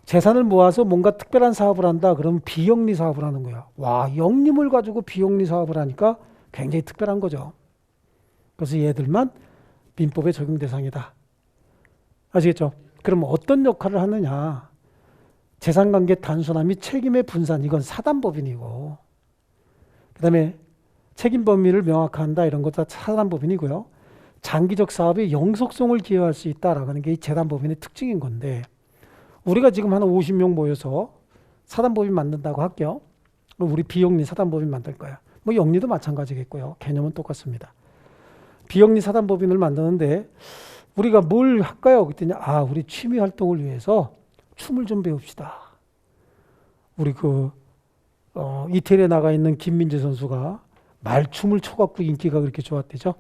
S1: 재산을 모아서 뭔가 특별한 사업을 한다 그러면 비영리 사업을 하는 거야. 와, 영림을 가지고 비영리 사업을 하니까 굉장히 특별한 거죠. 그래서 얘들만 민법의 적용 대상이다. 아시겠죠? 그럼 어떤 역할을 하느냐? 재산관계 단순화 및 책임의 분산, 이건 사단법인이고, 그 다음에 책임 범위를 명확화한다, 이런 것도 사단법인이고요. 장기적 사업에 영속성을 기여할 수 있다라는 게 이 재단법인의 특징인 건데, 우리가 지금 한 50명 모여서 사단법인 만든다고 할게요. 우리 비영리 사단법인 만들 거야. 뭐 영리도 마찬가지겠고요. 개념은 똑같습니다. 비영리 사단법인을 만드는데 우리가 뭘 할까요? 그랬더니 우리 취미 활동을 위해서 춤을 좀 배웁시다. 우리 이태리에 나가 있는 김민재 선수가 말춤을 춰갖고 인기가 그렇게 좋았대죠.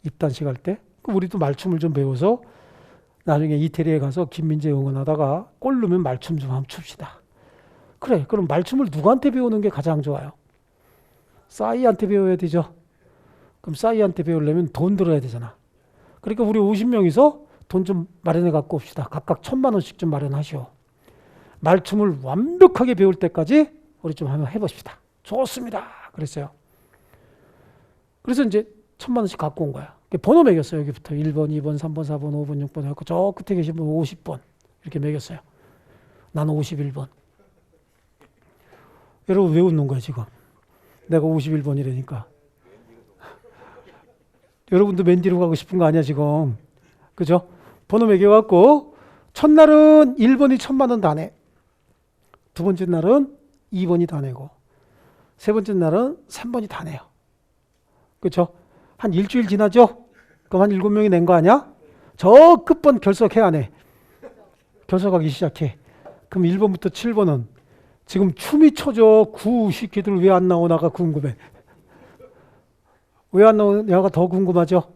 S1: 입단식 할 때. 우리도 말춤을 좀 배워서 나중에 이태리에 가서 김민재 응원하다가 골 넣으면 말춤 좀 한번 춥시다. 그래, 그럼 말춤을 누구한테 배우는 게 가장 좋아요? 싸이한테 배워야 되죠. 그럼 싸이한테 배우려면 돈 들어야 되잖아. 그러니까 우리 50명이서 돈 좀 마련해 갖고 옵시다. 각각 1,000만 원씩 좀 마련하시오. 말춤을 완벽하게 배울 때까지 우리 좀 한번 해보십시다. 좋습니다. 그랬어요. 그래서 이제 1,000만 원씩 갖고 온 거야. 번호 매겼어요. 여기부터 1번, 2번, 3번, 4번, 5번, 6번 해갖고 저 끝에 계신 분 50번 이렇게 매겼어요. 나는 51번. 여러분 왜 웃는 거야 지금? 내가 51번이라니까. 여러분도 맨 뒤로 가고 싶은 거 아니야 지금? 그죠? 번호 매겨갖고 첫날은 1번이 1000만 원 다 내. 두 번째 날은 2번이 다 내고 세 번째 날은 3번이 다 내요. 그렇죠? 한 일주일 지나죠? 그럼 한 7명이 낸 거 아니야? 저 끝번 결석해 안 해? 결석하기 시작해. 그럼 1번부터 7번은 지금 춤이 춰져. 구 시키들 왜 안 나오나가 궁금해. 왜 안 나오냐가 더 궁금하죠?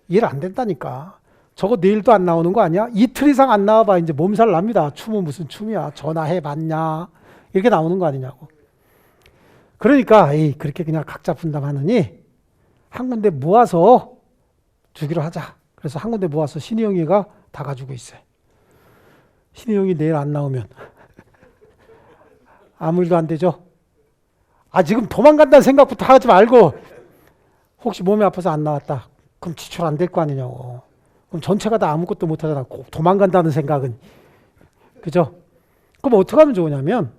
S1: 이해를 안 된다니까. 저거 내일도 안 나오는 거 아니야? 이틀 이상 안 나와봐 이제 몸살 납니다. 춤은 무슨 춤이야? 전화해 봤냐? 이렇게 나오는 거 아니냐고. 그러니까 그렇게 그냥 각자 분담하느니 한 군데 모아서 주기로 하자. 그래서 한 군데 모아서 신희 형이가 다 가지고 있어요. 신희 형이 내일 안 나오면 아무 일도 안 되죠. 지금 도망간다는 생각부터 하지 말고 혹시 몸이 아파서 안 나왔다. 그럼 지출 안 될 거 아니냐고. 그럼 전체가 다 아무것도 못 하잖아. 도망간다는 생각은. 그죠? 그럼 어떻게 하면 좋으냐면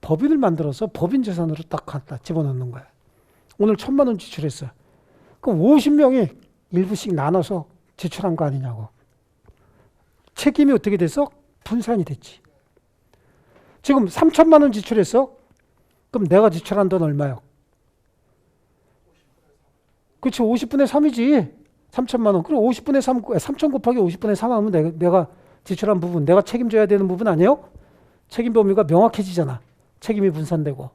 S1: 법인을 만들어서 법인 재산으로 딱 갖다 집어넣는 거야. 오늘 1000만 원 지출했어. 그럼 50명이 일부씩 나눠서 지출한 거 아니냐고. 책임이 어떻게 됐어? 분산이 됐지. 지금 3000만 원 지출했어? 그럼 내가 지출한 돈 얼마요? 그렇지. 50분의 3이지. 3000만 원. 그럼 50분의 3, 3000 곱하기 50분의 3 하면 내가 지출한 부분, 내가 책임져야 되는 부분 아니에요? 책임 범위가 명확해지잖아. 책임이 분산되고.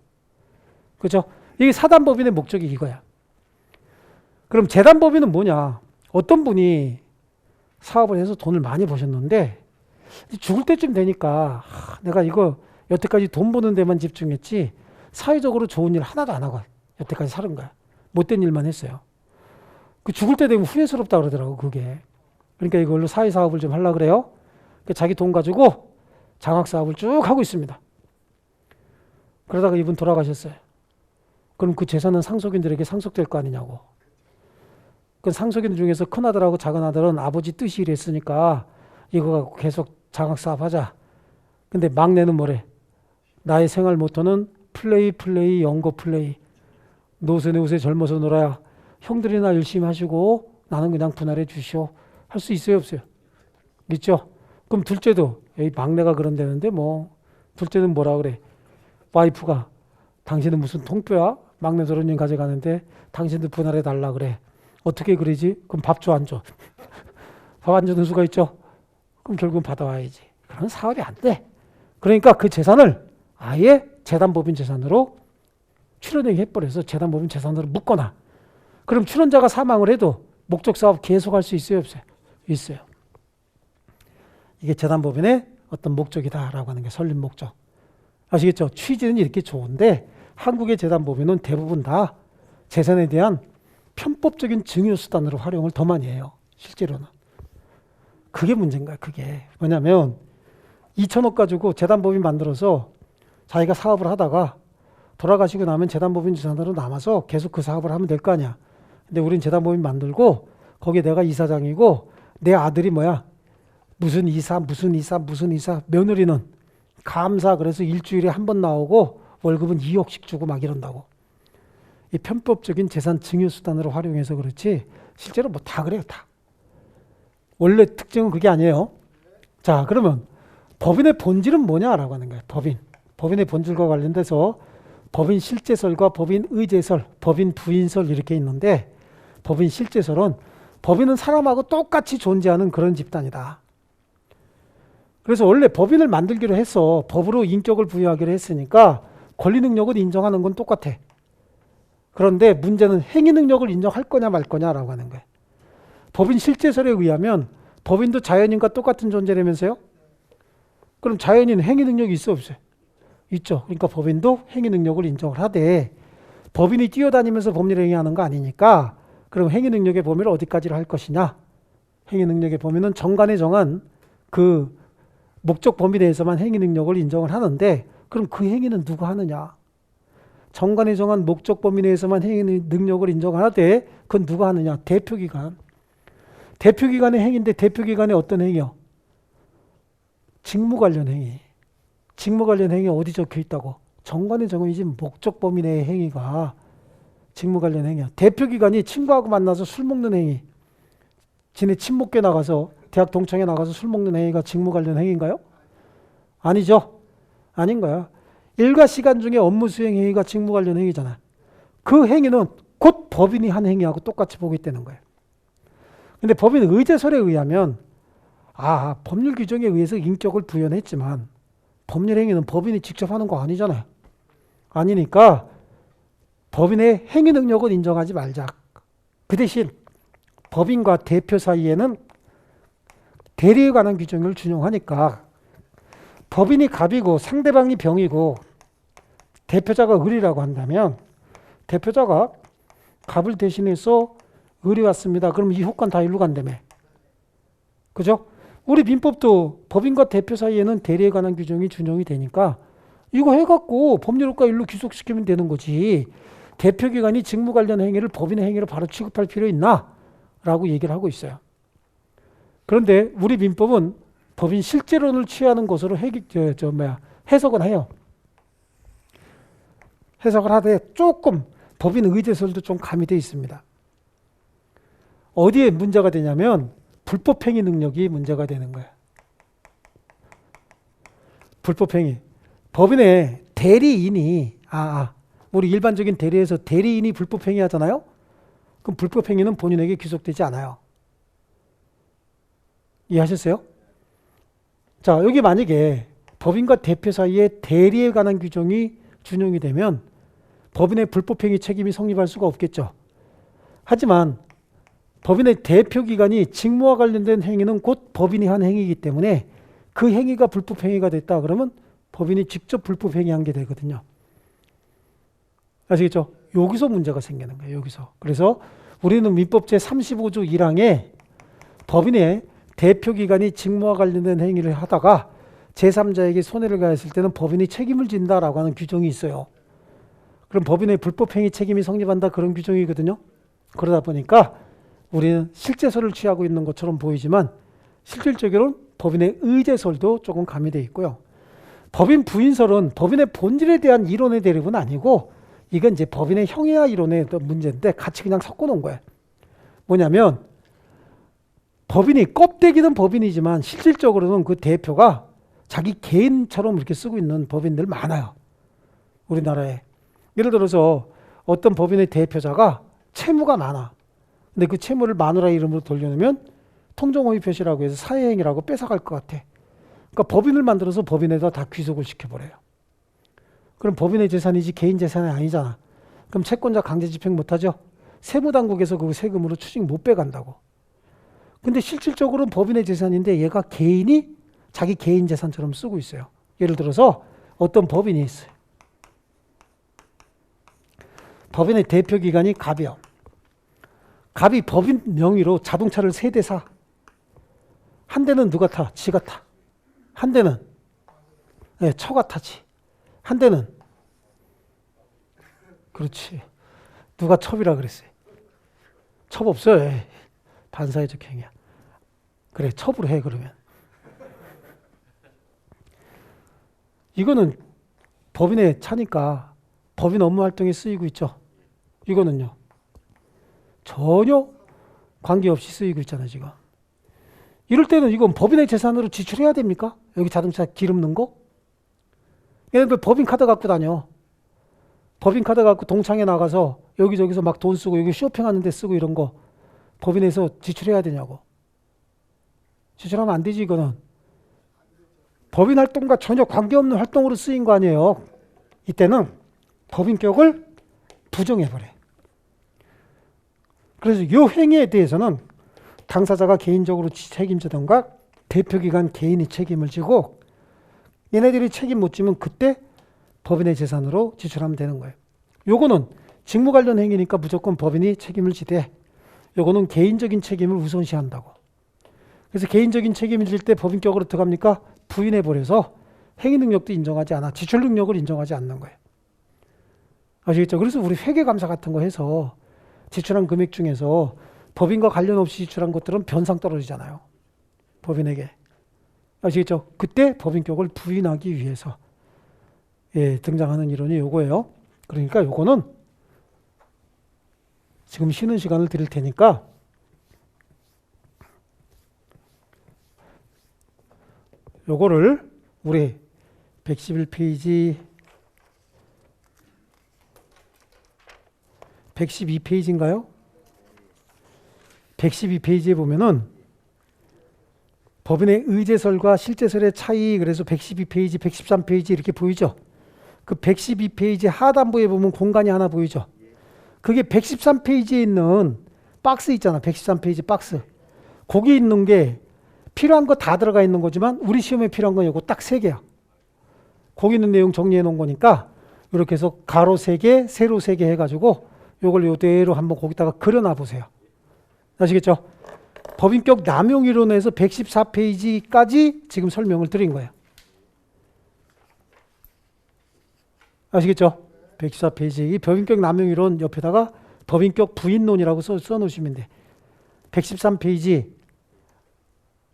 S1: 그죠? 이게 사단법인의 목적이 이거야. 그럼 재단법인은 뭐냐? 어떤 분이 사업을 해서 돈을 많이 버셨는데 죽을 때쯤 되니까 내가 이거 여태까지 돈 버는 데만 집중했지 사회적으로 좋은 일 하나도 안 하고 여태까지 살은 거야. 못된 일만 했어요. 그 죽을 때 되면 후회스럽다 그러더라고 그게. 그러니까 이걸로 사회사업을 좀 하려고 그래요. 자기 돈 가지고 장학사업을 쭉 하고 있습니다. 그러다가 이분 돌아가셨어요. 그럼 그 재산은 상속인들에게 상속될 거 아니냐고. 그 상속인 중에서 큰아들하고 작은아들은 아버지 뜻이 이랬으니까 이거 갖고 계속 장학사업 하자. 근데 막내는 뭐래? 나의 생활 모토는 플레이, 연고 플레이. 노세 젊어서 놀아야. 형들이나 열심히 하시고 나는 그냥 분할해 주시오. 할 수 있어요 없어요? 있죠? 그럼 둘째도 막내가 그런다는데 뭐 둘째는 뭐라 그래? 와이프가 당신은 무슨 통뼈야? 막내 도련님 가져가는데 당신도 분할해 달라 그래. 어떻게 그러지? 그럼 밥 줘 안 줘? 밥 안 주는 수가 있죠? 그럼 결국은 받아와야지. 그런 사업이 안 돼. 그러니까 그 재산을 아예 재단법인 재산으로 출연하게 해버려서 재단법인 재산으로 묶거나. 그럼 출연자가 사망을 해도 목적 사업 계속할 수 있어요 없어요? 있어요. 이게 재단법인의 어떤 목적이다라고 하는 게 설립 목적. 아시겠죠? 취지는 이렇게 좋은데 한국의 재단법인은 대부분 다 재산에 대한 편법적인 증여수단으로 활용을 더 많이 해요. 실제로는. 그게 문제인 거야. 그게. 뭐냐면 2천억 가지고 재단법인 만들어서 자기가 사업을 하다가 돌아가시고 나면 재단법인 재산으로 남아서 계속 그 사업을 하면 될 거 아니야. 근데 우린 재단법인 만들고 거기에 내가 이사장이고 내 아들이 뭐야? 무슨 이사 며느리는 감사 그래서 일주일에 한 번 나오고 월급은 2억씩 주고 막 이런다고. 이 편법적인 재산 증여 수단으로 활용해서 그렇지 실제로 뭐 다 그래요 다. 원래 특징은 그게 아니에요. 자 그러면 법인의 본질은 뭐냐라고 하는 거예요. 법인의 본질과 관련돼서 법인 실제설과 법인 의제설, 법인 부인설 이렇게 있는데 법인 실제설은 법인은 사람하고 똑같이 존재하는 그런 집단이다. 그래서 원래 법인을 만들기로 해서 법으로 인격을 부여하기로 했으니까 권리 능력을 인정하는 건 똑같아. 그런데 문제는 행위 능력을 인정할 거냐 말 거냐라고 하는 거예요. 법인 실제설에 의하면 법인도 자연인과 똑같은 존재라면서요? 그럼 자연인 행위 능력이 있어 없어요? 있죠. 그러니까 법인도 행위 능력을 인정을 하되 법인이 뛰어다니면서 법률 행위하는 거 아니니까 그럼 행위 능력의 범위를 어디까지로 할 것이냐? 행위 능력의 범위는 정관에 정한 그 목적 범위 내에서만 행위 능력을 인정을 하는데 그럼 그 행위는 누가 하느냐? 정관이 정한 목적 범위 내에서만 행위 능력을 인정하되 그건 누가 하느냐? 대표기관. 대표기관의 행위인데 대표기관의 어떤 행위요? 직무 관련 행위. 직무 관련 행위 어디 적혀 있다고? 정관이 정해진 목적 범위 내의 행위가 직무 관련 행위야. 대표기관이 친구하고 만나서 술 먹는 행위. 지네 친목계 나가서 대학 동창회 나가서 술 먹는 행위가 직무 관련 행위인가요? 아니죠. 아닌 거야. 일과 시간 중에 업무 수행 행위가 직무 관련 행위잖아. 그 행위는 곧 법인이 한 행위하고 똑같이 보고 있다는 거예요. 근데 법인 의제설에 의하면 법률 규정에 의해서 인격을 부여했지만 법률 행위는 법인이 직접 하는 거 아니잖아요. 아니니까 법인의 행위 능력을 인정하지 말자. 그 대신 법인과 대표 사이에는 대리에 관한 규정을 준용하니까 법인이 갑이고 상대방이 병이고 대표자가 을이라고 한다면 대표자가 갑을 대신해서 을이 왔습니다. 그럼 이 효과는 다 일로 간다며. 그죠? 우리 민법도 법인과 대표 사이에는 대리에 관한 규정이 준용이 되니까 이거 해갖고 법률효과 일로 귀속시키면 되는 거지. 대표기관이 직무 관련 행위를 법인의 행위로 바로 취급할 필요 있나? 라고 얘기를 하고 있어요. 그런데 우리 민법은 법인 실제론을 취하는 것으로 해석은 해요. 해석을 하되 조금 법인 의제설도 좀 가미되어 있습니다. 어디에 문제가 되냐면 불법행위 능력이 문제가 되는 거예요. 불법행위. 법인의 대리인이 우리 일반적인 대리에서 대리인이 불법행위 하잖아요. 그럼 불법행위는 본인에게 귀속되지 않아요. 이해하셨어요? 자, 여기 만약에 법인과 대표 사이에 대리에 관한 규정이 준용이 되면 법인의 불법행위 책임이 성립할 수가 없겠죠. 하지만 법인의 대표기관이 직무와 관련된 행위는 곧 법인이 한 행위이기 때문에 그 행위가 불법행위가 됐다 그러면 법인이 직접 불법행위한 게 되거든요. 아시겠죠? 여기서 문제가 생기는 거예요. 여기서. 그래서 우리는 민법 제35조 1항에 법인의 대표기관이 직무와 관련된 행위를 하다가 제3자에게 손해를 가했을 때는 법인이 책임을 진다라고 하는 규정이 있어요. 그럼 법인의 불법행위 책임이 성립한다 그런 규정이거든요. 그러다 보니까 우리는 실제설을 취하고 있는 것처럼 보이지만 실질적으로는 법인의 의제설도 조금 가미되어 있고요. 법인 부인설은 법인의 본질에 대한 이론의 대립은 아니고 이건 이제 법인의 형해화 이론의 문제인데 같이 그냥 섞어 놓은 거예요. 뭐냐면 법인이 껍데기는 법인이지만 실질적으로는 그 대표가 자기 개인처럼 이렇게 쓰고 있는 법인들 많아요. 우리나라에. 예를 들어서 어떤 법인의 대표자가 채무가 많아. 근데 그 채무를 마누라 이름으로 돌려놓으면 통정호의 표시라고 해서 사회행위라고 뺏어갈 것 같아. 그러니까 법인을 만들어서 법인에다 다 귀속을 시켜버려요. 그럼 법인의 재산이지 개인 재산이 아니잖아. 그럼 채권자 강제 집행 못하죠. 세무당국에서 그 세금으로 추징 못 빼간다고. 근데 실질적으로는 법인의 재산인데 얘가 개인이 자기 개인 재산처럼 쓰고 있어요. 예를 들어서 어떤 법인이 있어요. 법인의 대표기관이 갑이요. 갑이 법인 명의로 자동차를 3대 사. 한 대는 누가 타? 지가 타. 한 대는 처가 타지. 한 대는 그렇지. 누가 첩이라 그랬어요. 첩 없어요. 반사회적 행위야. 그래, 첩으로 해 그러면. 이거는 법인에 차니까 법인 업무 활동에 쓰이고 있죠. 이거는요. 전혀 관계없이 쓰이고 있잖아요, 지금. 이럴 때는 이건 법인의 재산으로 지출해야 됩니까? 여기 자동차 기름 넣은 거? 얘네들 법인 카드 갖고 다녀. 법인 카드 갖고 동창회 나가서 여기저기서 막 돈 쓰고 여기 쇼핑하는 데 쓰고 이런 거 법인에서 지출해야 되냐고. 지출하면 안 되지, 이거는. 법인 활동과 전혀 관계없는 활동으로 쓰인 거 아니에요. 이때는 법인격을 부정해버려. 그래서 이 행위에 대해서는 당사자가 개인적으로 책임지던가 대표기관 개인이 책임을 지고 얘네들이 책임 못 지면 그때 법인의 재산으로 지출하면 되는 거예요. 요거는 직무 관련 행위니까 무조건 법인이 책임을 지되 요거는 개인적인 책임을 우선시한다고. 그래서 개인적인 책임을 질 때 법인격으로 들어갑니까? 부인해버려서 행위 능력도 인정하지 않아. 지출 능력을 인정하지 않는 거예요. 아시겠죠? 그래서 우리 회계감사 같은 거 해서 지출한 금액 중에서 법인과 관련 없이 지출한 것들은 변상 떨어지잖아요. 법인에게. 아시겠죠? 그때 법인격을 부인하기 위해서 등장하는 이론이 요거예요. 그러니까 요거는 지금 쉬는 시간을 드릴 테니까 요거를 우리 111페이지 112페이지인가요? 112페이지에 보면은 법인의 의제설과 실제설의 차이, 그래서 112페이지, 113페이지 이렇게 보이죠? 그 112페이지 하단부에 보면 공간이 하나 보이죠? 그게 113페이지에 있는 박스 있잖아. 113페이지 박스. 거기 있는 게 필요한 거 다 들어가 있는 거지만 우리 시험에 필요한 건 이거 딱 3개야. 거기 있는 내용 정리해 놓은 거니까 이렇게 해서 가로 3개, 세로 3개 해가지고 요걸 요대로 한번 거기다가 그려놔 보세요. 아시겠죠? 법인격 남용 이론에서 114페이지까지 지금 설명을 드린 거예요. 아시겠죠? 114페이지 이 법인격 남용 이론 옆에다가 법인격 부인론이라고 써 놓으시면 돼. 113페이지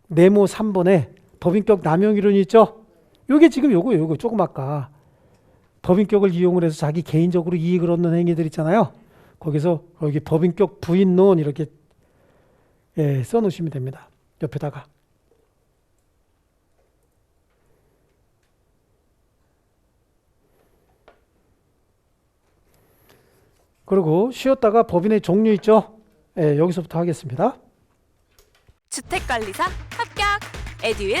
S1: 네모 3번에 법인격 남용 이론이 있죠? 요게 지금 요거 조금 아까 법인격을 이용을 해서 자기 개인적으로 이익을 얻는 행위들 있잖아요. 거기서 여기 법인격 부인론 이렇게 써 놓으시면 됩니다. 옆에다가. 그리고 쉬었다가 법인의 종류 있죠? 여기서부터 하겠습니다.
S3: 주택관리사 합격! 에듀윌